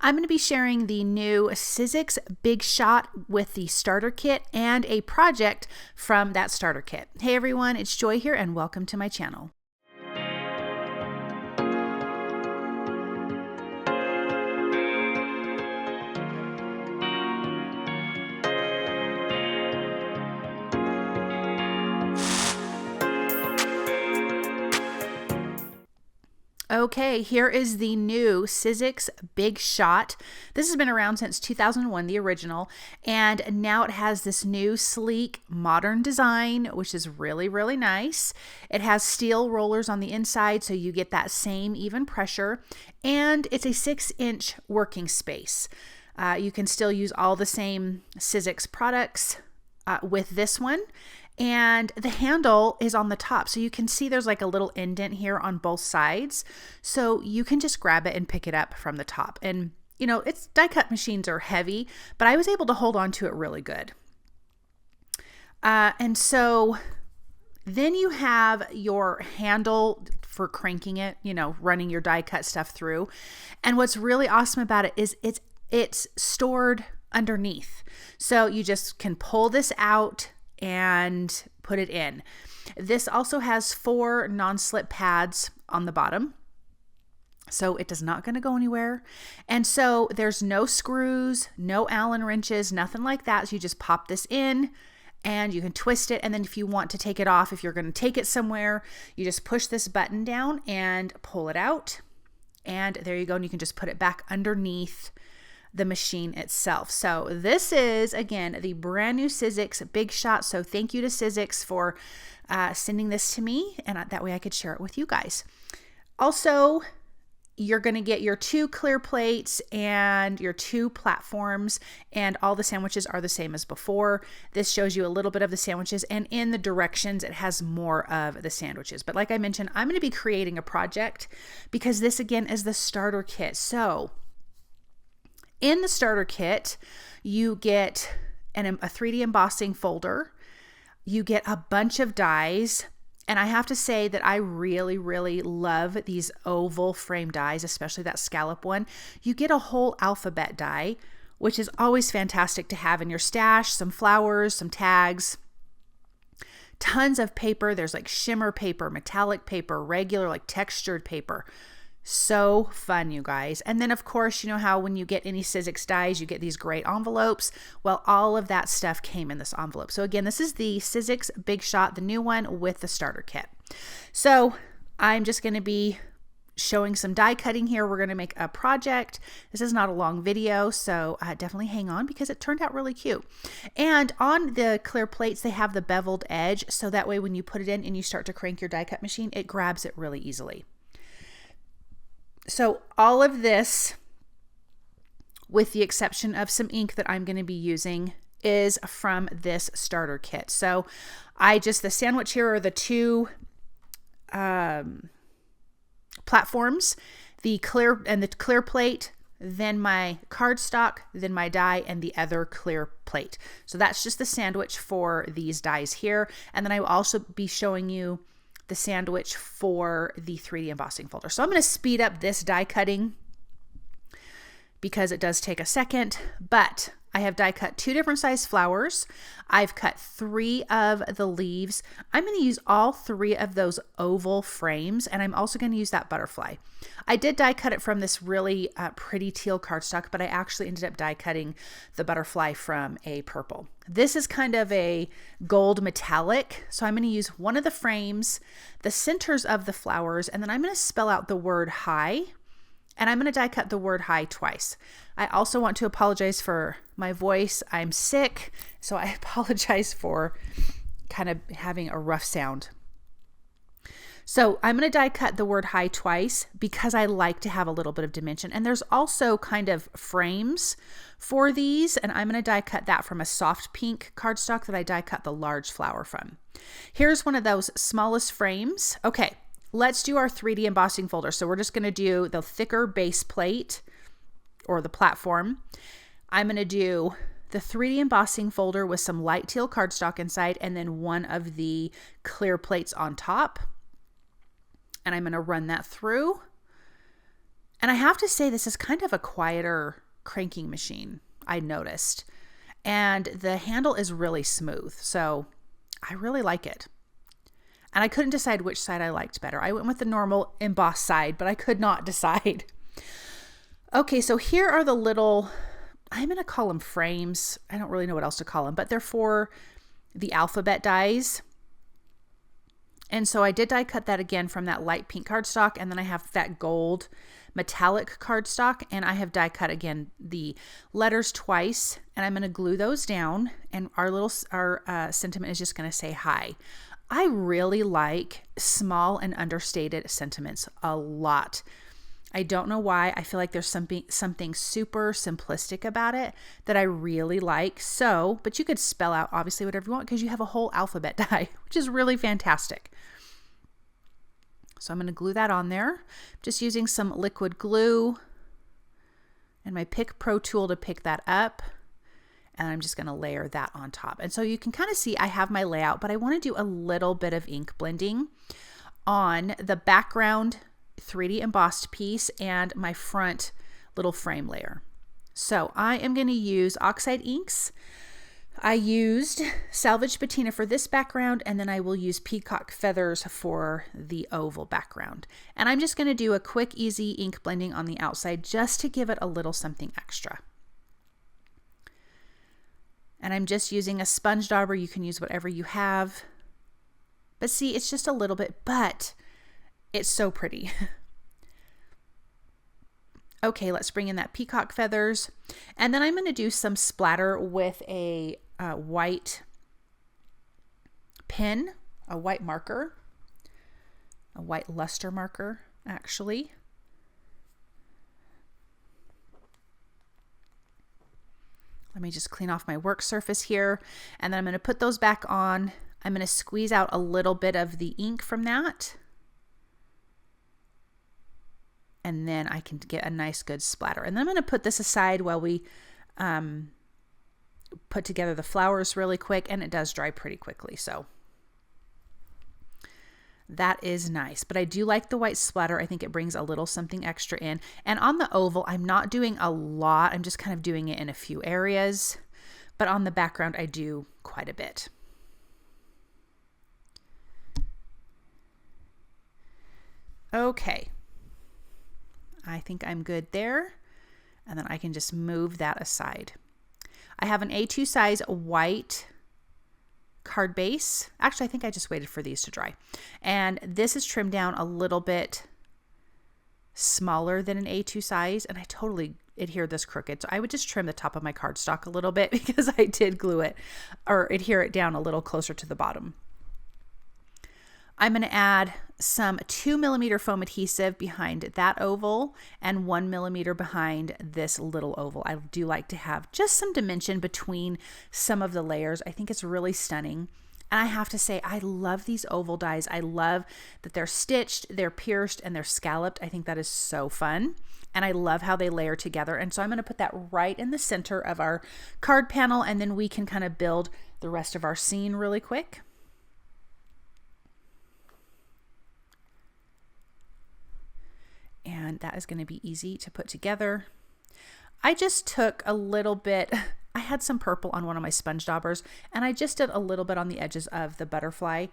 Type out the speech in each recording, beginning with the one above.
I'm going to be sharing the new Sizzix Big Shot with the starter kit and a project from that starter kit. Hey everyone, it's Joy here and welcome to my channel. Okay, here is the new Sizzix Big Shot. This has been around since 2001, the original, and now it has this new sleek modern design, which is really, really nice. It has steel rollers on the inside, so you get that same even pressure, and it's a 6-inch working space. You can still use all the same Sizzix products with this one. And the handle is on the top, so you can see there's like a little indent here on both sides, so you can just grab it and pick it up from the top. And you know, it's die cut machines are heavy, but I was able to hold on to it really good. And so then you have your handle for cranking it, you know, running your die cut stuff through. And what's really awesome about it is it's stored underneath, so you just can pull this out and put it in. This also has 4 non-slip pads on the bottom, so it is not going to go anywhere. And so there's no screws, no Allen wrenches, nothing like that. So you just pop this in and you can twist it. And then if you want to take it off, if you're going to take it somewhere, you just push this button down and pull it out. And there you go. And you can just put it back underneath the machine itself. So this is, again, the brand new Sizzix Big Shot. So thank you to Sizzix for sending this to me, and that way I could share it with you guys. Also, you're going to get your 2 clear plates and your 2 platforms, and all the sandwiches are the same as before. This shows you a little bit of the sandwiches, and in the directions it has more of the sandwiches. But like I mentioned, I'm going to be creating a project because this again is the starter kit. So in the starter kit, you get a 3D embossing folder, you get a bunch of dies, and I have to say that I really, really love these oval frame dies, especially that scallop one. You get a whole alphabet die, which is always fantastic to have in your stash, some flowers, some tags, tons of paper. There's like shimmer paper, metallic paper, regular like textured paper. So fun, you guys. And then of course, you know how when you get any Sizzix dies, you get these great envelopes. Well, all of that stuff came in this envelope. So again, this is the Sizzix Big Shot, the new one with the starter kit. So I'm just going to be showing some die cutting here. We're going to make a project. This is not a long video, so definitely hang on because it turned out really cute. And on the clear plates, they have the beveled edge, so that way when you put it in and you start to crank your die cut machine, it grabs it really easily. So all of this, with the exception of some ink that I'm going to be using, is from this starter kit. So the sandwich here are the 2 platforms, the clear plate, then my cardstock, then my die, and the other clear plate. So that's just the sandwich for these dies here. And then I will also be showing you the sandwich for the 3D embossing folder. So I'm going to speed up this die cutting because it does take a second, but I have die cut 2 different size flowers. I've cut 3 of the leaves. I'm going to use all 3 of those oval frames, and I'm also going to use that butterfly. I did die cut it from this really pretty teal cardstock, but I actually ended up die cutting the butterfly from a purple. This is kind of a gold metallic, so I'm going to use one of the frames, the centers of the flowers, and then I'm going to spell out the word hi, and I'm going to die cut the word hi twice. I also want to apologize for my voice. I'm sick, so I apologize for kind of having a rough sound. So I'm going to die cut the word hi twice because I like to have a little bit of dimension. And there's also kind of frames for these, and I'm going to die cut that from a soft pink cardstock that I die cut the large flower from. Here's one of those smallest frames. Okay, let's do our 3D embossing folder. So we're just going to do the thicker base plate or the platform. I'm going to do the 3D embossing folder with some light teal cardstock inside, and then one of the clear plates on top. And I'm going to run that through. And I have to say, this is kind of a quieter cranking machine, I noticed. And the handle is really smooth, so I really like it. And I couldn't decide which side I liked better. I went with the normal embossed side, but I could not decide. Okay, so here are the little, I'm going to call them frames. I don't really know what else to call them, but they're for the alphabet dies. And so I did die cut that again from that light pink cardstock, and then I have that gold metallic cardstock, and I have die cut again the letters twice, and I'm going to glue those down, and our sentiment is just going to say hi. I really like small and understated sentiments a lot. I don't know why. I feel like there's something super simplistic about it that I really like. So, but you could spell out obviously whatever you want because you have a whole alphabet die, which is really fantastic. So I'm going to glue that on there. Just using some liquid glue and my Pick Pro tool to pick that up. And I'm just going to layer that on top. And so you can kind of see I have my layout, but I want to do a little bit of ink blending on the background 3D embossed piece and my front little frame layer. So I am going to use Oxide inks. I used Salvaged Patina for this background, and then I will use Peacock feathers for the oval background. And I'm just going to do a quick, easy ink blending on the outside just to give it a little something extra. And I'm just using a sponge dauber. You can use whatever you have. But see, it's just a little bit, but it's so pretty. Okay, let's bring in that peacock feathers. And then I'm going to do some splatter with a white pen, a white marker, a white Lustre marker, actually. Let me just clean off my work surface here. And then I'm going to put those back on. I'm going to squeeze out a little bit of the ink from that. And then I can get a nice good splatter. And then I'm going to put this aside while we put together the flowers really quick, and it does dry pretty quickly. So that is nice, but I do like the white splatter. I think it brings a little something extra in. And on the oval, I'm not doing a lot. I'm just kind of doing it in a few areas, but on the background, I do quite a bit. Okay. I think I'm good there. And then I can just move that aside. I have an A2 size white card base. Actually, I think I just waited for these to dry. And this is trimmed down a little bit smaller than an A2 size. And I totally adhered this crooked. So I would just trim the top of my cardstock a little bit because I did glue it or adhere it down a little closer to the bottom. I'm going to add some 2mm foam adhesive behind that oval and 1mm behind this little oval. I do like to have just some dimension between some of the layers. I think it's really stunning. And I have to say, I love these oval dies. I love that they're stitched, they're pierced, and they're scalloped. I think that is so fun. And I love how they layer together. And so I'm going to put that right in the center of our card panel, and then we can kind of build the rest of our scene really quick. And that is going to be easy to put together. I just took a little bit, I had some purple on one of my sponge daubers, and I just did a little bit on the edges of the butterfly.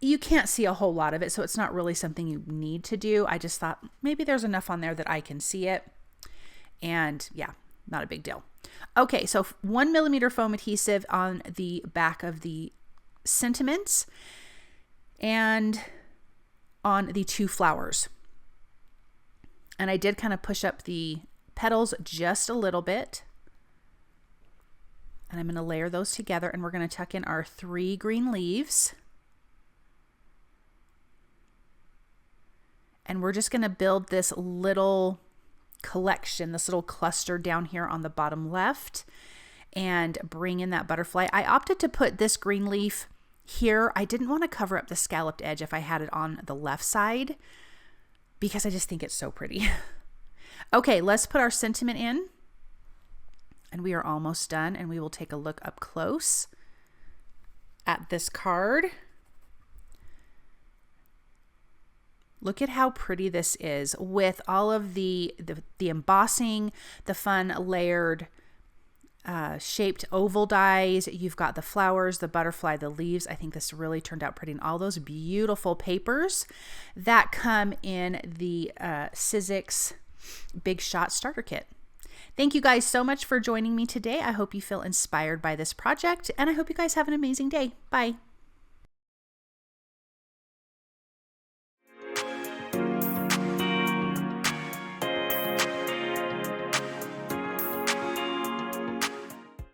You can't see a whole lot of it, so it's not really something you need to do. I just thought maybe there's enough on there that I can see it. And yeah, not a big deal. Okay, so 1mm foam adhesive on the back of the sentiments and on the two flowers. And I did kind of push up the petals just a little bit. And I'm going to layer those together, and we're going to tuck in our 3 green leaves. And we're just going to build this little collection, this little cluster down here on the bottom left, and bring in that butterfly. I opted to put this green leaf here. I didn't want to cover up the scalloped edge if I had it on the left side, because I just think it's so pretty. Okay, let's put our sentiment in. And we are almost done, and we will take a look up close at this card. Look at how pretty this is with all of the embossing, the fun layered shaped oval dies. You've got the flowers, the butterfly, the leaves. I think this really turned out pretty, and all those beautiful papers that come in the Sizzix Big Shot Starter Kit. Thank you guys so much for joining me today. I hope you feel inspired by this project, and I hope you guys have an amazing day. Bye.